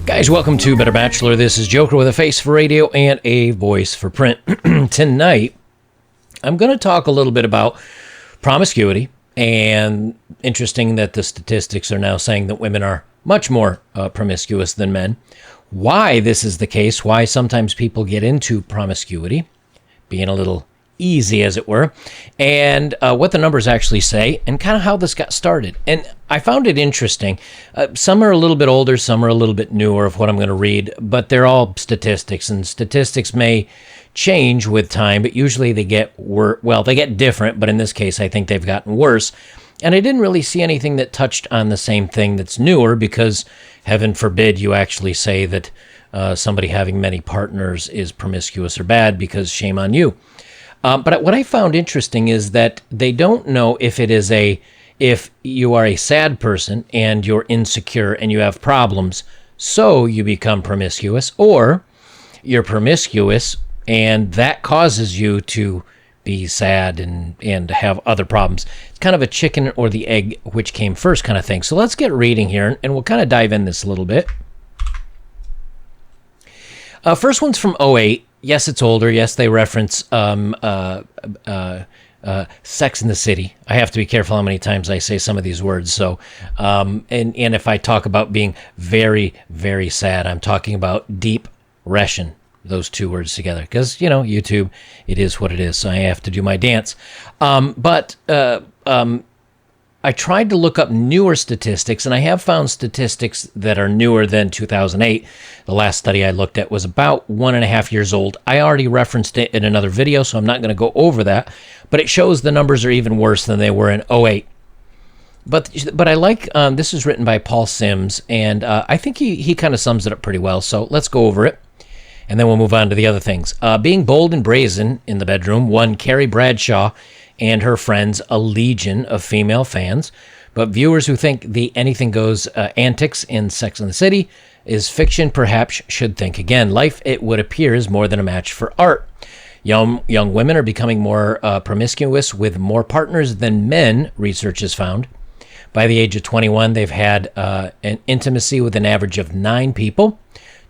Guys, welcome to Better Bachelor. This is Joker with a face for radio and a voice for print. Tonight, I'm going to talk a little bit about promiscuity, and interesting that the statistics are now saying that women are much more promiscuous than men. Why this is the case, why sometimes people get into promiscuity, being a little easy, as it were, and what the numbers actually say, and kind of how this got started. And I found it interesting. Some are a little bit older, some are a little bit newer of what I'm going to read, but they're all statistics, and statistics may change with time, but usually they get they get different, but in this case, I think they've gotten worse. And I didn't really see anything that touched on the same thing that's newer, because heaven forbid you actually say that somebody having many partners is promiscuous or bad, because shame on you. But what I found interesting is that they don't know if you are a sad person and you're insecure and you have problems, so you become promiscuous, or you're promiscuous and that causes you to be sad and have other problems. It's kind of a chicken or the egg, which came first kind of thing. So let's get reading here, and we'll kind of dive in this a little bit. First one's from '08. Yes, it's older. Yes, they reference Sex in the City. I have to be careful how many times I say some of these words. So, and if I talk about being very, very sad, I'm talking about depression. Those two words together, because YouTube, it is what it is. So I have to do my dance. But I tried to look up newer statistics, and I have found statistics that are newer than 2008. The last study I looked at was about 1.5 years old. I already referenced it in another video, so I'm not going to go over that, but it shows the numbers are even worse than they were in '08. But I like, this is written by Paul Sims, and I think he kind of sums it up pretty well, so let's go over it, and then we'll move on to the other things. Being bold and brazen in the bedroom won Carrie Bradshaw and her friends a legion of female fans, but viewers who think the anything goes antics in Sex and the City is fiction perhaps should think again. Life, it would appear, is more than a match for art. Young women are becoming more promiscuous with more partners than men, research has found. By the age of 21, they've had an intimacy with an average of 9 people,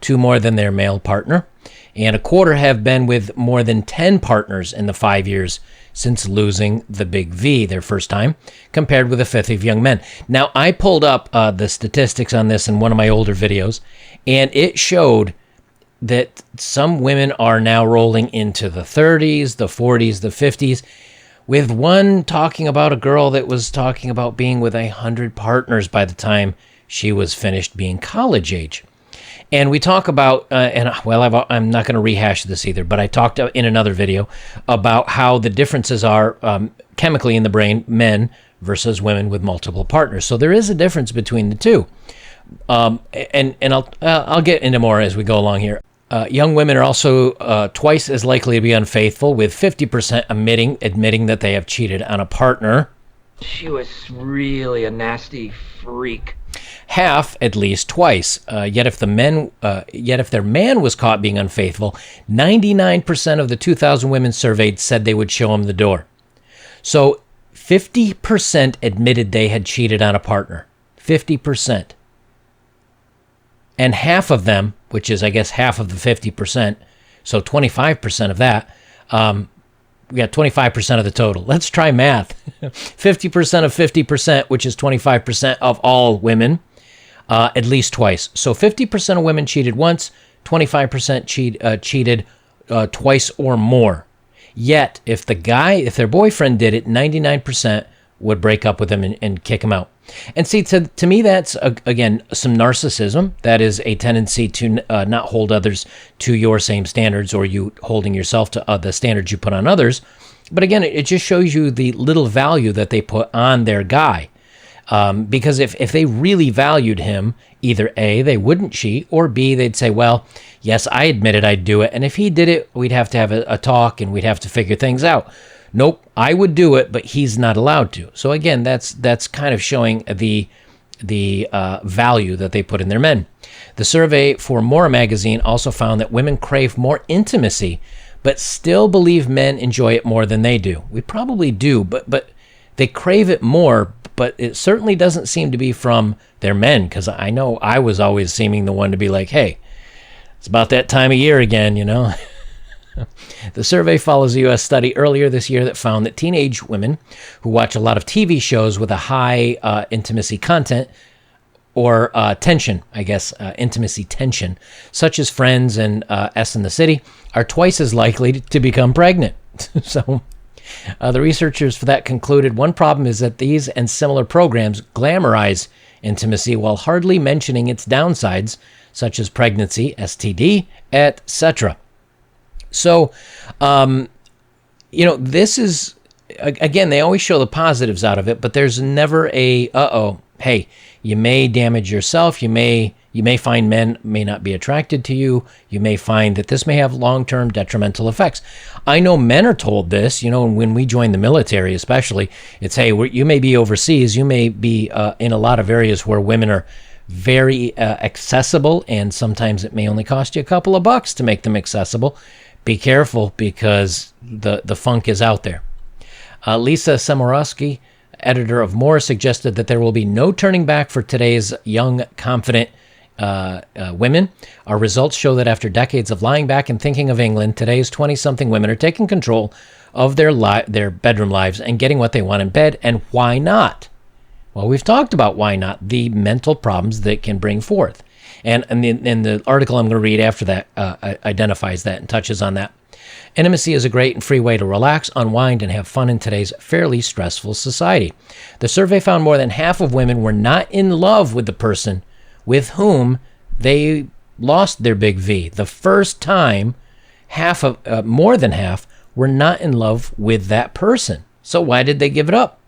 2 more than their male partner, and a quarter have been with more than 10 partners in the 5 years since losing the big V their first time, compared with a fifth of young men. Now, I pulled up the statistics on this in one of my older videos, and it showed that some women are now rolling into the 30s, the 40s, the 50s, with one talking about a girl that was talking about being with 100 partners by the time she was finished being college age. And we talk about, I'm not going to rehash this either, but I talked in another video about how the differences are chemically in the brain, men versus women with multiple partners. So there is a difference between the two. And I'll get into more as we go along here. Young women are also twice as likely to be unfaithful, with 50% admitting that they have cheated on a partner. She was really a nasty freak. Half at least twice. Yet if their man was caught being unfaithful, 99% of the 2,000 women surveyed said they would show him the door. So 50% admitted they had cheated on a partner. 50%. And half of them, which is I guess half of the 50%, so 25% of that, we got 25% of the total. Let's try math. 50% of 50%, which is 25% of all women, at least twice. So 50% of women cheated once, 25% cheated twice or more. Yet, if their boyfriend did it, 99% would break up with him and kick him out. And see, to me, that's, again, some narcissism. That is a tendency to not hold others to your same standards, or you holding yourself to the standards you put on others. But again, it just shows you the little value that they put on their guy. Because if they really valued him, either A, they wouldn't cheat, or B, they'd say, well, yes, I admitted I'd do it, and if he did it, we'd have to have a talk, and we'd have to figure things out. Nope, I would do it, but he's not allowed to. So again, that's kind of showing the value that they put in their men. The survey for More magazine also found that women crave more intimacy, but still believe men enjoy it more than they do. We probably do, but they crave it more, but it certainly doesn't seem to be from their men, because I know I was always seeming the one to be like, hey, it's about that time of year again, you know. The survey follows a U.S. study earlier this year that found that teenage women who watch a lot of TV shows with a high intimacy content or tension, intimacy tension, such as Friends and S in the City, are twice as likely to become pregnant. So the researchers for that concluded one problem is that these and similar programs glamorize intimacy while hardly mentioning its downsides, such as pregnancy, STD, etc. So, this is, again, they always show the positives out of it, but there's never a, hey, you may damage yourself. You may find men may not be attracted to you. You may find that this may have long-term detrimental effects. I know men are told this, when we join the military, especially, it's, hey, you may be overseas. You may be in a lot of areas where women are very accessible, and sometimes it may only cost you a couple of bucks to make them accessible. Be careful, because the funk is out there. Lisa Samorowski, editor of More, suggested that there will be no turning back for today's young, confident women. Our results show that after decades of lying back and thinking of England, today's 20-something women are taking control of their bedroom lives and getting what they want in bed. And why not? Well, we've talked about why not, the mental problems that can bring forth. And the article I'm going to read after that identifies that and touches on that. Intimacy is a great and free way to relax, unwind, and have fun in today's fairly stressful society. The survey found more than half of women were not in love with the person with whom they lost their big V. The first time, more than half were not in love with that person. So why did they give it up?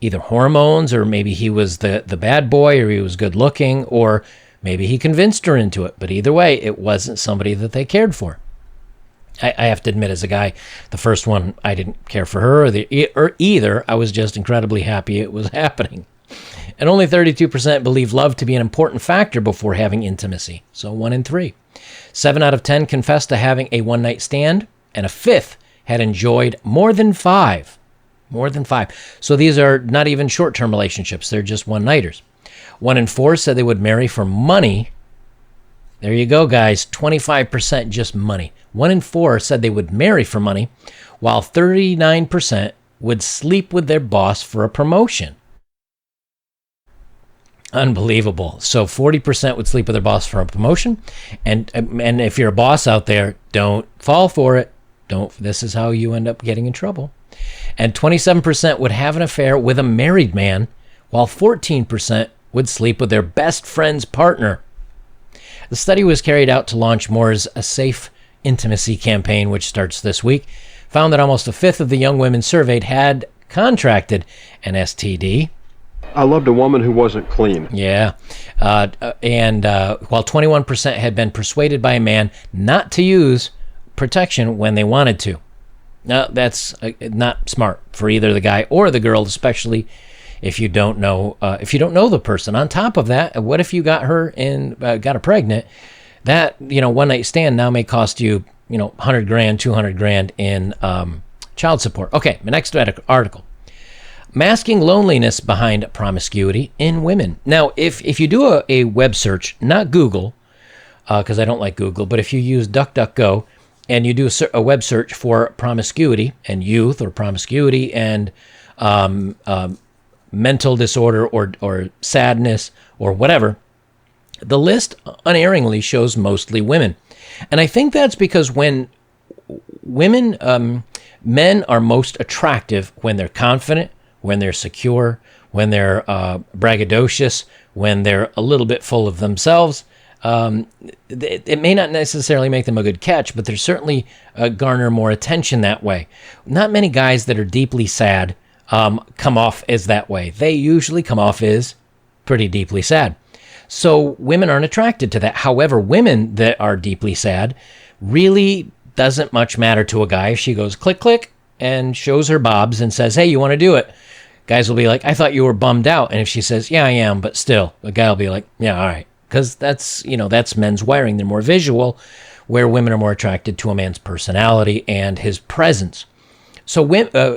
Either hormones, or maybe he was the bad boy, or he was good looking, or maybe he convinced her into it. But either way, it wasn't somebody that they cared for. I have to admit, as a guy, the first one, I didn't care for her or either. I was just incredibly happy it was happening. And only 32% believe love to be an important factor before having intimacy. So 1 in 3. 7 out of 10 confessed to having a one-night stand, and a fifth had enjoyed more than 5. More than 5. So these are not even short-term relationships. They're just one-nighters. 1 in 4 said they would marry for money. There you go, guys. 25% just money. 1 in 4 said they would marry for money, while 39% would sleep with their boss for a promotion. Unbelievable. So 40% would sleep with their boss for a promotion. And if you're a boss out there, don't fall for it. This is how you end up getting in trouble. And 27% would have an affair with a married man, while 14% would sleep with their best friend's partner. The study was carried out to launch Moore's A Safe Intimacy campaign, which starts this week, found that almost a fifth of the young women surveyed had contracted an STD. I loved a woman who wasn't clean. Yeah. And while 21% had been persuaded by a man not to use protection when they wanted to. Now, that's not smart for either the guy or the girl, especially if you don't know the person. On top of that, what if you got her and got her pregnant? That, one night stand now may cost you, $100,000, $200,000 in child support. Okay, the next article. Masking loneliness behind promiscuity in women. Now, if you do a web search, not Google, because I don't like Google, but if you use DuckDuckGo and you do a web search for promiscuity and youth, or promiscuity and mental disorder or sadness or whatever, the list unerringly shows mostly women. And I think that's because when men are most attractive when they're confident, when they're secure, when they're braggadocious, when they're a little bit full of themselves. It may not necessarily make them a good catch, but they certainly garner more attention that way. Not many guys that are deeply sad come off as that way. They usually come off as pretty deeply sad. So women aren't attracted to that. However, women that are deeply sad really doesn't much matter to a guy if she goes click, click, and shows her bobs and says, hey, you want to do it? Guys will be like, I thought you were bummed out. And if she says, yeah, I am, but still, the guy will be like, yeah, all right. Because that's men's wiring. They're more visual, where women are more attracted to a man's personality and his presence. So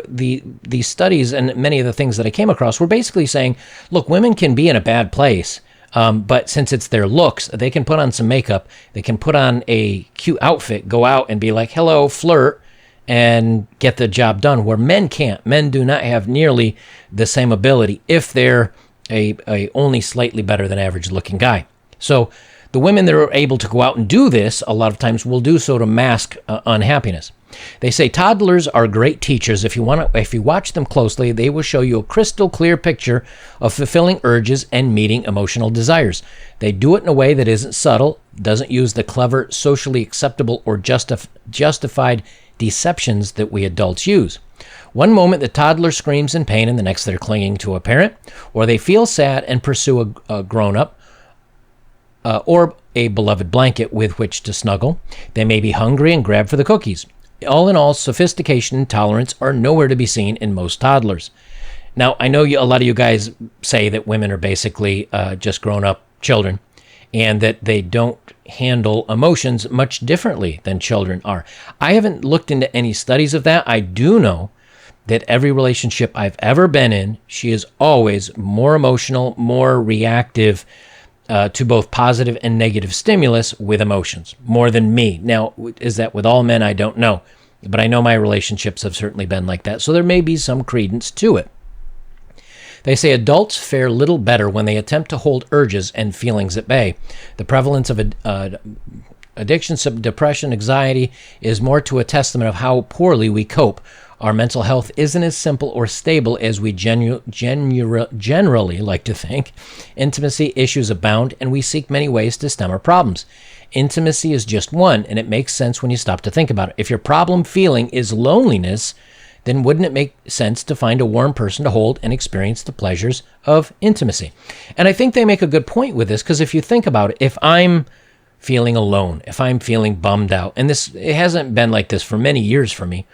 these studies and many of the things that I came across were basically saying, look, women can be in a bad place, but since it's their looks, they can put on some makeup, they can put on a cute outfit, go out and be like, hello, flirt, and get the job done, where men can't. Men do not have nearly the same ability if they're a only slightly better than average looking guy. So the women that are able to go out and do this a lot of times will do so to mask unhappiness. They say toddlers are great teachers. If you watch them closely, they will show you a crystal clear picture of fulfilling urges and meeting emotional desires. They do it in a way that isn't subtle, doesn't use the clever, socially acceptable, or justified deceptions that we adults use. One moment the toddler screams in pain and the next they're clinging to a parent, or they feel sad and pursue a grown-up, or a beloved blanket with which to snuggle. They may be hungry and grab for the cookies. All in all, sophistication and tolerance are nowhere to be seen in most toddlers. Now, I know a lot of you guys say that women are basically just grown-up children and that they don't handle emotions much differently than children are. I haven't looked into any studies of that. I do know that every relationship I've ever been in, she is always more emotional, more reactive to both positive and negative stimulus with emotions, more than me. Now, is that with all men? I don't know. But I know my relationships have certainly been like that. So there may be some credence to it. They say adults fare little better when they attempt to hold urges and feelings at bay. The prevalence of addiction, depression, anxiety is more to a testament of how poorly we cope. Our mental health isn't as simple or stable as we generally like to think. Intimacy issues abound, and we seek many ways to stem our problems. Intimacy is just one, and it makes sense when you stop to think about it. If your problem feeling is loneliness, then wouldn't it make sense to find a warm person to hold and experience the pleasures of intimacy? And I think they make a good point with this, because if you think about it, if I'm feeling alone, if I'm feeling bummed out, and it hasn't been like this for many years for me,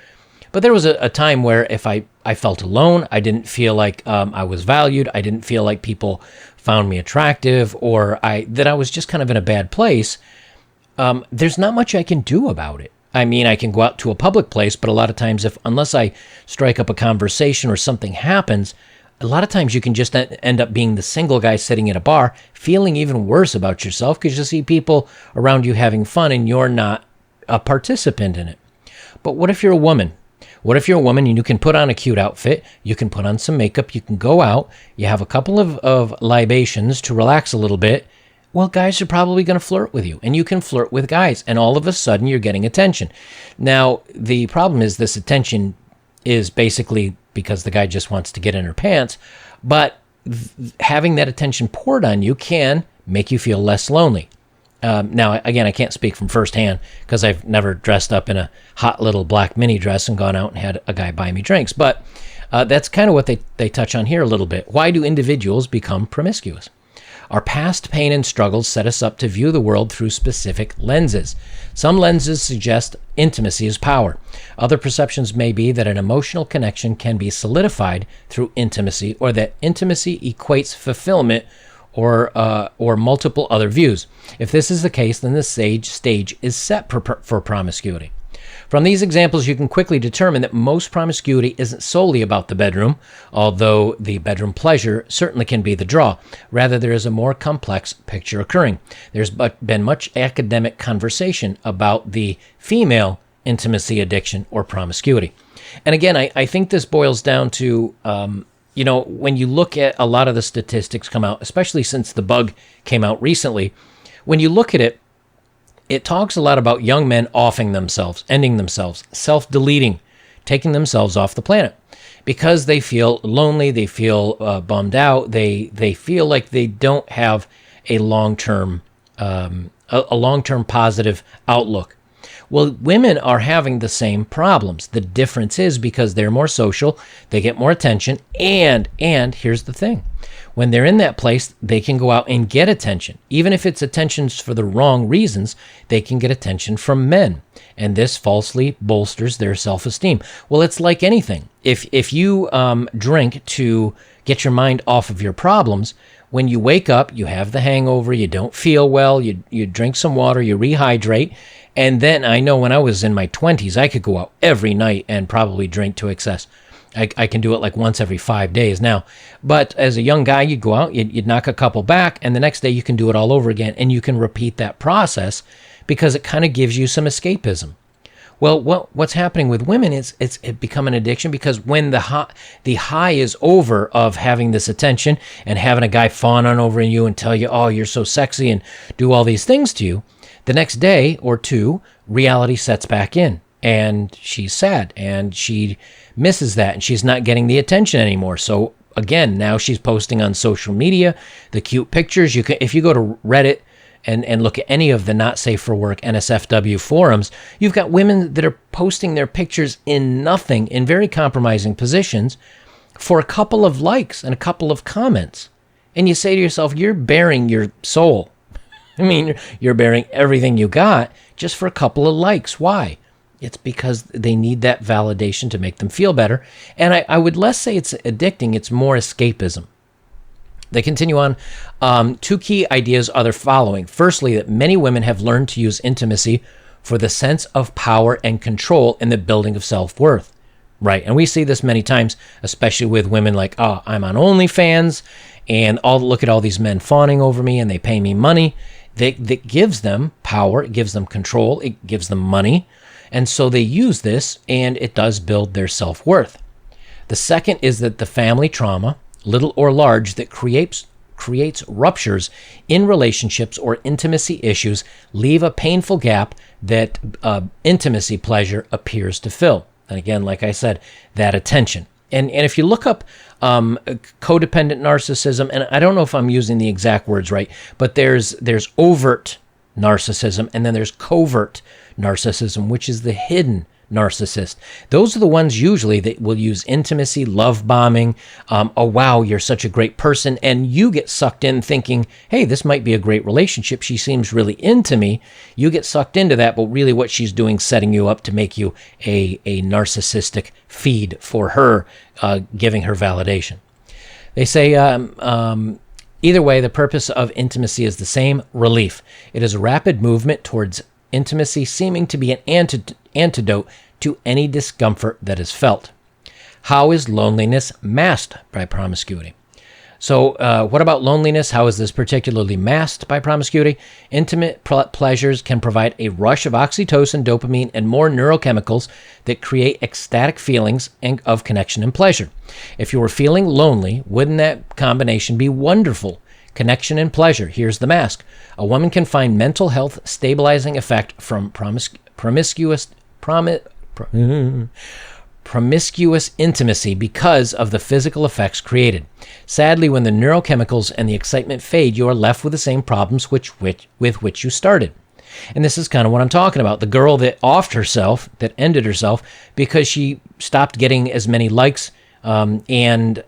but there was a time where if I felt alone, I didn't feel like I was valued, I didn't feel like people found me attractive, or that I was just kind of in a bad place, there's not much I can do about it. I mean, I can go out to a public place, but a lot of times unless I strike up a conversation or something happens, a lot of times you can just end up being the single guy sitting at a bar, feeling even worse about yourself because you see people around you having fun and you're not a participant in it. But what if you're a woman? What if you're a woman and you can put on a cute outfit, you can put on some makeup, you can go out, you have a couple of libations to relax a little bit? Well, guys are probably going to flirt with you, and you can flirt with guys, and all of a sudden you're getting attention. Now, the problem is this attention is basically because the guy just wants to get in her pants, but having that attention poured on you can make you feel less lonely. Now, again, I can't speak from firsthand because I've never dressed up in a hot little black mini dress and gone out and had a guy buy me drinks, but that's kind of what they touch on here a little bit. Why do individuals become promiscuous? Our past pain and struggles set us up to view the world through specific lenses. Some lenses suggest intimacy is power. Other perceptions may be that an emotional connection can be solidified through intimacy, or that intimacy equates fulfillment, or multiple other views. If this is the case, then the stage is set for promiscuity. From these examples, you can quickly determine that most promiscuity isn't solely about the bedroom, although the bedroom pleasure certainly can be the draw. Rather, there is a more complex picture occurring. There's been much academic conversation about the female intimacy addiction or promiscuity. And again, I think this boils down to, when you look at a lot of the statistics come out, especially since the bug came out recently, when you look at it, it talks a lot about young men offing themselves, ending themselves, self-deleting, taking themselves off the planet because they feel lonely, they feel bummed out, they feel like they don't have a long-term positive outlook. Well, women are having the same problems. The difference is because they're more social, they get more attention, and here's the thing. When they're in that place, they can go out and get attention. Even if it's attentions for the wrong reasons, they can get attention from men. And this falsely bolsters their self-esteem. Well, it's like anything. If you drink to get your mind off of your problems, when you wake up, you have the hangover, you don't feel well, you drink some water, you rehydrate, And then I know when I was in my 20s, I could go out every night and probably drink to excess. I can do it like once every 5 days now. But as a young guy, you'd go out, you'd knock a couple back, and the next day you can do it all over again. And you can repeat that process because it kind of gives you some escapism. Well, what's happening with women is it become an addiction because when the high is over of having this attention and having a guy fawn on over you and tell you, oh, you're so sexy and do all these things to you, the next day or two, reality sets back in and she's sad and she misses that and she's not getting the attention anymore. So again, now she's posting on social media the cute pictures. You can, if you go to Reddit and look at any of the not safe for work NSFW forums, you've got women that are posting their pictures in nothing, in very compromising positions, for a couple of likes and a couple of comments. And you say to yourself, you're bearing your soul. I mean, you're bearing everything you got just for a couple of likes. Why? It's because they need that validation to make them feel better. And I would less say it's addicting, it's more escapism. They continue on. Two key ideas are the following. Firstly, that many women have learned to use intimacy for the sense of power and control in the building of self-worth. Right. And we see this many times, especially with women like, oh, I'm on OnlyFans and look at all these men fawning over me and they pay me money. That gives them power. It gives them control. It gives them money. And so they use this and it does build their self-worth. The second is that the family trauma, little or large, that creates ruptures in relationships or intimacy issues leave a painful gap that intimacy pleasure appears to fill. And again, like I said, that attention. And if you look up codependent narcissism, and I don't know if I'm using the exact words right, but there's overt narcissism and then there's covert narcissism, which is the hidden narcissist. Those are the ones usually that will use intimacy, love bombing. Oh, wow, you're such a great person. And you get sucked in thinking, hey, this might be a great relationship. She seems really into me. You get sucked into that, but really what she's doing, setting you up to make you a narcissistic feed for her, giving her validation. They say, either way, the purpose of intimacy is the same: relief. It is a rapid movement towards intimacy, seeming to be an antidote to any discomfort that is felt. How is loneliness masked by promiscuity? So what about loneliness? How is this particularly masked by promiscuity? Intimate pleasures can provide a rush of oxytocin, dopamine, and more neurochemicals that create ecstatic feelings of connection and pleasure. If you were feeling lonely, wouldn't that combination be wonderful? Connection and pleasure. Here's the mask. A woman can find mental health stabilizing effect from promiscuous intimacy because of the physical effects created. Sadly, when the neurochemicals and the excitement fade, you are left with the same problems with which you started. And this is kind of what I'm talking about. The girl that offed herself, that ended herself because she stopped getting as many likes and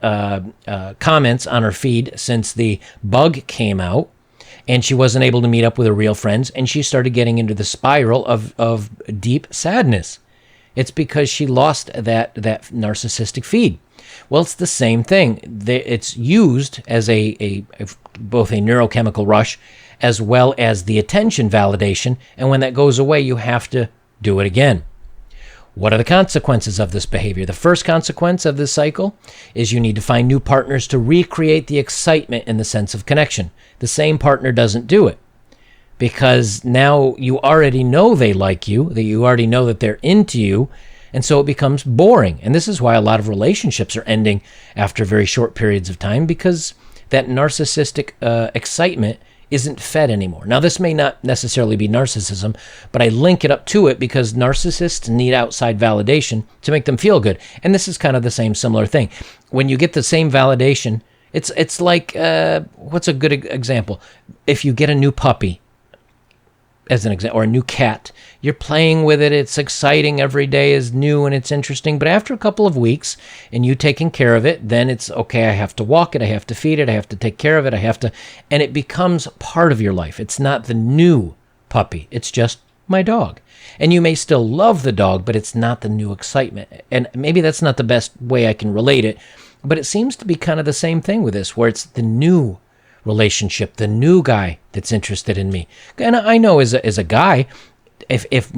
comments on her feed since the bug came out, and she wasn't able to meet up with her real friends, and she started getting into the spiral of deep sadness. It's because she lost that narcissistic feed. Well, it's the same thing. It's used as both a neurochemical rush as well as the attention validation, and when that goes away, you have to do it again. What are the consequences of this behavior? The first consequence of this cycle is you need to find new partners to recreate the excitement and the sense of connection. The same partner doesn't do it because now you already know they like you, that you already know that they're into you, and so it becomes boring. And this is why a lot of relationships are ending after very short periods of time, because that narcissistic excitement isn't fed anymore. Now, this may not necessarily be narcissism, but I link it up to it because narcissists need outside validation to make them feel good. And this is kind of the same similar thing. When you get the same validation, it's like, what's a good example? If you get a new puppy, as an example, or a new cat, you're playing with it, it's exciting, every day is new and it's interesting, but after a couple of weeks and you taking care of it, then it's okay, I have to walk it, I have to feed it, I have to take care of it, and it becomes part of your life. It's not the new puppy, it's just my dog. And you may still love the dog, but it's not the new excitement. And maybe that's not the best way I can relate it, but it seems to be kind of the same thing with this, where it's the new relationship, the new guy that's interested in me. And I know as a guy, if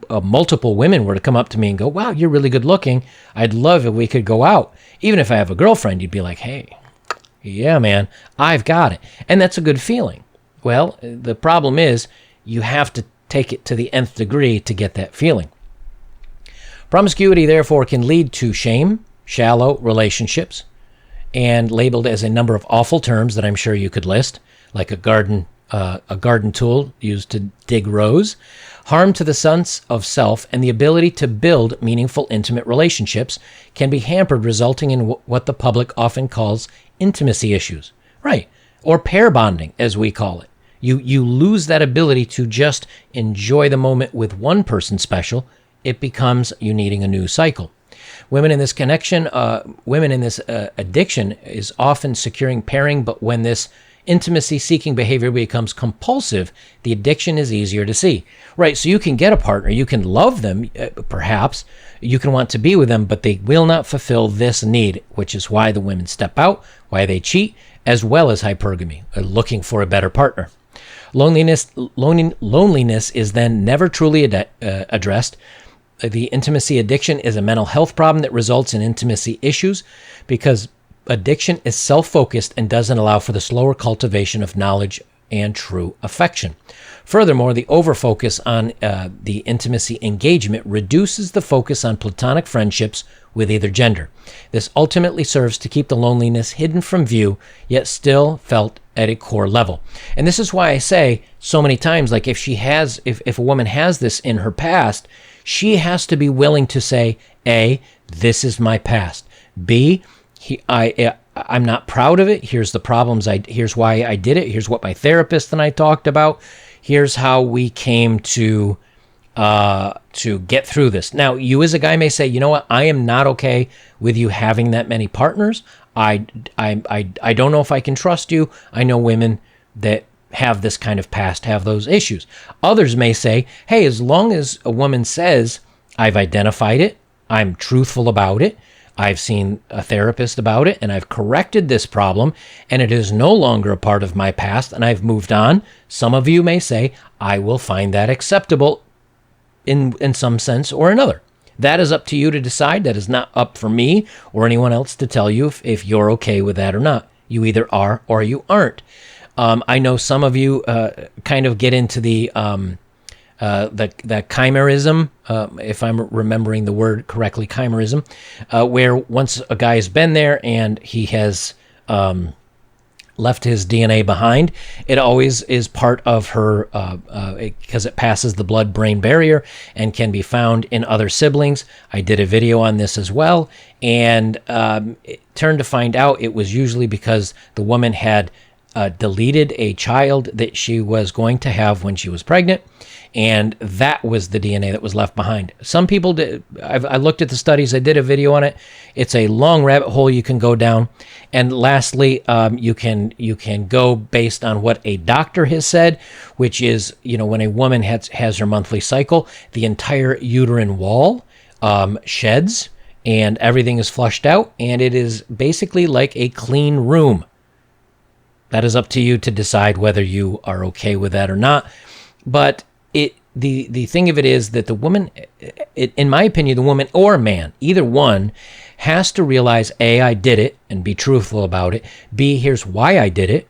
multiple women were to come up to me and go, wow, you're really good looking, I'd love if we could go out. Even if I have a girlfriend, you'd be like, hey, yeah, man, I've got it. And that's a good feeling. Well, the problem is you have to take it to the nth degree to get that feeling. Promiscuity, therefore, can lead to shame, shallow relationships, and labeled as a number of awful terms that I'm sure you could list, like a garden tool used to dig rows, harm to the sense of self, and the ability to build meaningful, intimate relationships can be hampered, resulting in what the public often calls intimacy issues. Right. Or pair bonding, as we call it. You lose that ability to just enjoy the moment with one person special. It becomes you needing a new cycle. Women in this addiction is often securing pairing, but when this intimacy-seeking behavior becomes compulsive, the addiction is easier to see. Right, so you can get a partner, you can love them, perhaps, you can want to be with them, but they will not fulfill this need, which is why the women step out, why they cheat, as well as hypergamy, looking for a better partner. Loneliness is then never truly addressed. The intimacy addiction is a mental health problem that results in intimacy issues because addiction is self-focused and doesn't allow for the slower cultivation of knowledge and true affection. Furthermore, the overfocus on the intimacy engagement reduces the focus on platonic friendships with either gender. This ultimately serves to keep the loneliness hidden from view, yet still felt at a core level. And this is why I say so many times, like if a woman has this in her past, she has to be willing to say, A, this is my past. B, I'm not proud of it. Here's the problems. Here's why I did it. Here's what my therapist and I talked about. Here's how we came to get through this. Now, you as a guy may say, you know what? I am not okay with you having that many partners. I don't know if I can trust you. I know women that have this kind of past, have those issues. Others may say, hey, as long as a woman says, I've identified it, I'm truthful about it, I've seen a therapist about it, and I've corrected this problem, and it is no longer a part of my past, and I've moved on. Some of you may say, I will find that acceptable in some sense or another. That is up to you to decide. That is not up for me or anyone else to tell you if you're okay with that or not. You either are or you aren't. I know some of you kind of get into the chimerism, if I'm remembering the word correctly, chimerism, where once a guy has been there and he has left his DNA behind, it always is part of her, because it passes the blood-brain barrier and can be found in other siblings. I did a video on this as well, and it turned to find out it was usually because the woman had deleted a child that she was going to have when she was pregnant, and that was the DNA that was left behind. Some people did. I looked at the studies. I did a video on it. It's a long rabbit hole you can go down. And lastly, you can go based on what a doctor has said, which is, when a woman has her monthly cycle, the entire uterine wall sheds and everything is flushed out, and it is basically like a clean room. That is up to you to decide whether you are okay with that or not. But the thing of it is that the woman, in my opinion, the woman or man, either one, has to realize, A, I did it, and be truthful about it. B, here's why I did it,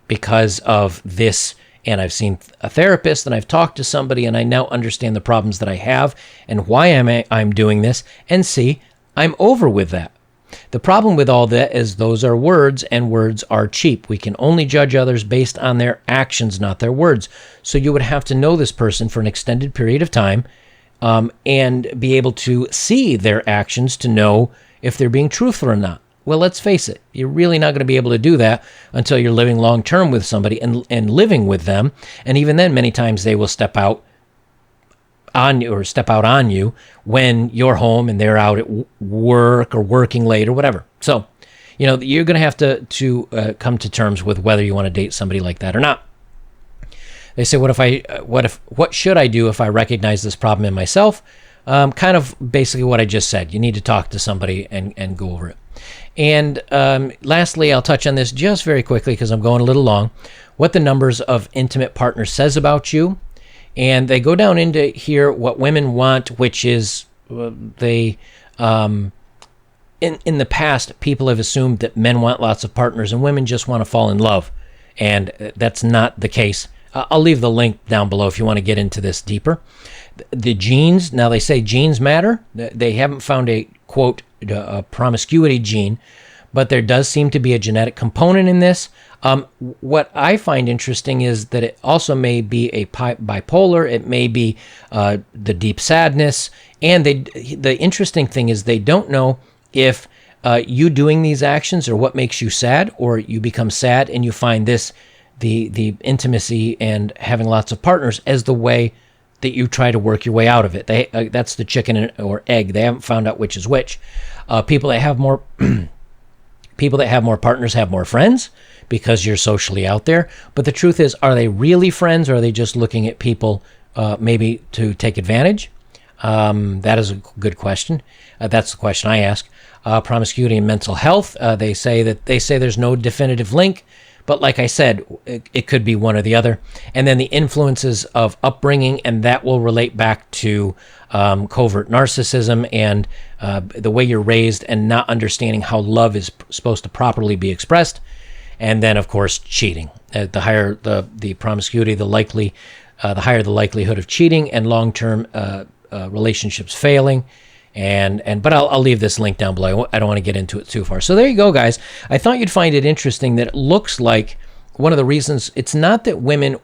because of this, and I've seen a therapist, and I've talked to somebody, and I now understand the problems that I have, and why I'm doing this. And C, I'm over with that. The problem with all that is those are words, and words are cheap. We can only judge others based on their actions, not their words. So you would have to know this person for an extended period of time and be able to see their actions to know if they're being truthful or not. Well, let's face it, you're really not going to be able to do that until you're living long-term with somebody and living with them. And even then, many times they will step out on you or step out on you when you're home and they're out at work or working late or whatever. So, you're going to have to come to terms with whether you want to date somebody like that or not. They say, what should I do if I recognize this problem in myself? Kind of basically what I just said. You need to talk to somebody and go over it. And lastly, I'll touch on this just very quickly because I'm going a little long. What the numbers of intimate partners says about you. And they go down into here what women want, which is in the past, people have assumed that men want lots of partners and women just want to fall in love. And that's not the case. I'll leave the link down below if you want to get into this deeper. The genes, now they say genes matter. They haven't found a, quote, a promiscuity gene, but there does seem to be a genetic component in this. What I find interesting is that it also may be a bipolar. It may be the deep sadness. And the interesting thing is they don't know if you doing these actions are what makes you sad, or you become sad and you find this, the intimacy and having lots of partners, as the way that you try to work your way out of it. That's the chicken or egg. They haven't found out which is which. People that have more partners have more friends because you're socially out there. But the truth is, are they really friends, or are they just looking at people maybe to take advantage? That is a good question. That's the question I ask. Promiscuity and mental health. They say there's no definitive link, but like I said, it could be one or the other. And then the influences of upbringing, and that will relate back to covert narcissism and the way you're raised and not understanding how love is supposed to properly be expressed. And then, of course, cheating. The higher the promiscuity, the higher the likelihood of cheating and long-term relationships failing. But I'll leave this link down below. I don't want to get into it too far. So there you go, guys. I thought you'd find it interesting that it looks like one of the reasons it's not that women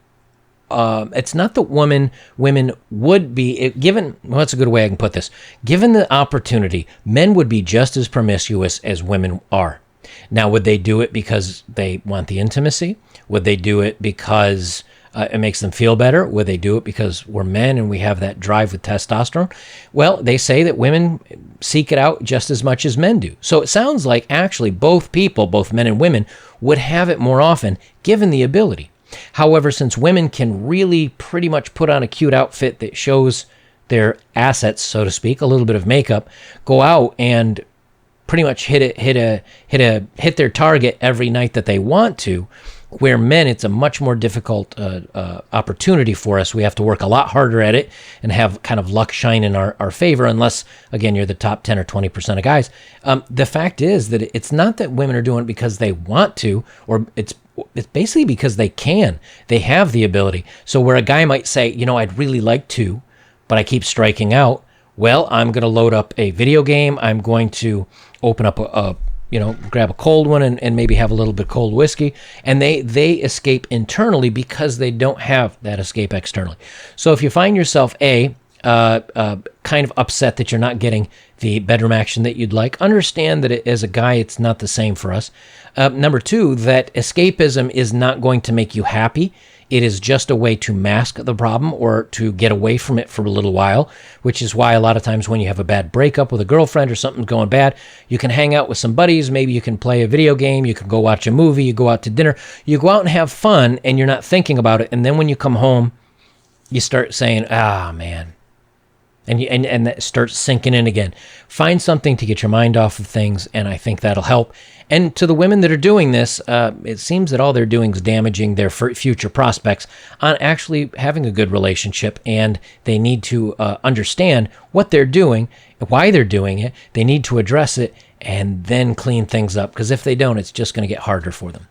would be given. Well, that's a good way I can put this. Given the opportunity, men would be just as promiscuous as women are. Now, would they do it because they want the intimacy? Would they do it because it makes them feel better? Would they do it because we're men and we have that drive with testosterone? Well, they say that women seek it out just as much as men do. So it sounds like actually both people, both men and women, would have it more often given the ability. However, since women can really pretty much put on a cute outfit that shows their assets, so to speak, a little bit of makeup, go out and pretty much hit their target every night that they want to, where men, it's a much more difficult opportunity for us. We have to work a lot harder at it and have kind of luck shine in our favor, unless, again, you're the top 10 or 20% of guys. The fact is that it's not that women are doing it because they want to, or it's basically because they can. They have the ability. So where a guy might say, I'd really like to, but I keep striking out, well, I'm going to load up a video game. I'm going to open up grab a cold one and maybe have a little bit cold whiskey, and they escape internally because they don't have that escape externally. So if you find yourself kind of upset that you're not getting the bedroom action that you'd like, understand that as a guy, it's not the same for us. Number two, that escapism is not going to make you happy. It is just a way to mask the problem or to get away from it for a little while, which is why a lot of times when you have a bad breakup with a girlfriend or something's going bad, you can hang out with some buddies. Maybe you can play a video game. You can go watch a movie. You go out to dinner. You go out and have fun, and you're not thinking about it. And then when you come home, you start saying, man. And that starts sinking in again. Find something to get your mind off of things, and I think that'll help. And to the women that are doing this, it seems that all they're doing is damaging their future prospects on actually having a good relationship, and they need to understand what they're doing, why they're doing it. They need to address it and then clean things up, because if they don't, it's just going to get harder for them.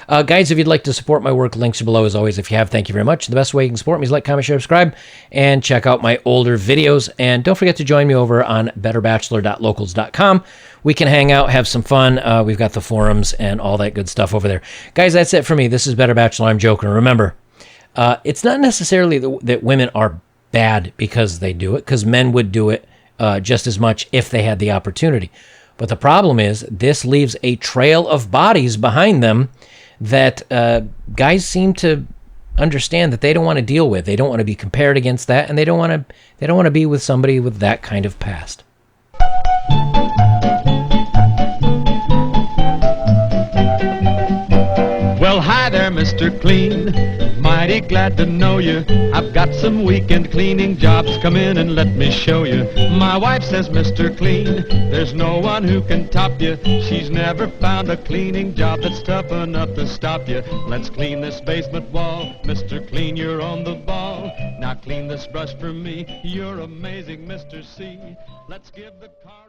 Guys, if you'd like to support my work, links are below as always. If you have, thank you very much. The best way you can support me is like, comment, share, subscribe, and check out my older videos. And don't forget to join me over on betterbachelor.locals.com. We can hang out, have some fun. We've got the forums and all that good stuff over there. Guys, that's it for me. This is Better Bachelor. I'm joking. Remember, it's not necessarily that women are bad because they do it, because men would do it just as much if they had the opportunity. But the problem is this leaves a trail of bodies behind them that guys seem to understand that they don't want to deal with. They don't want to be compared against that, and they don't want to be with somebody with that kind of past. Well, hi there, Mr. Clean. My mighty glad to know you. I've got some weekend cleaning jobs. Come in and let me show you. My wife says, Mr. Clean, there's no one who can top you. She's never found a cleaning job that's tough enough to stop you. Let's clean this basement wall. Mr. Clean, you're on the ball. Now clean this brush for me. You're amazing, Mr. C. Let's give the car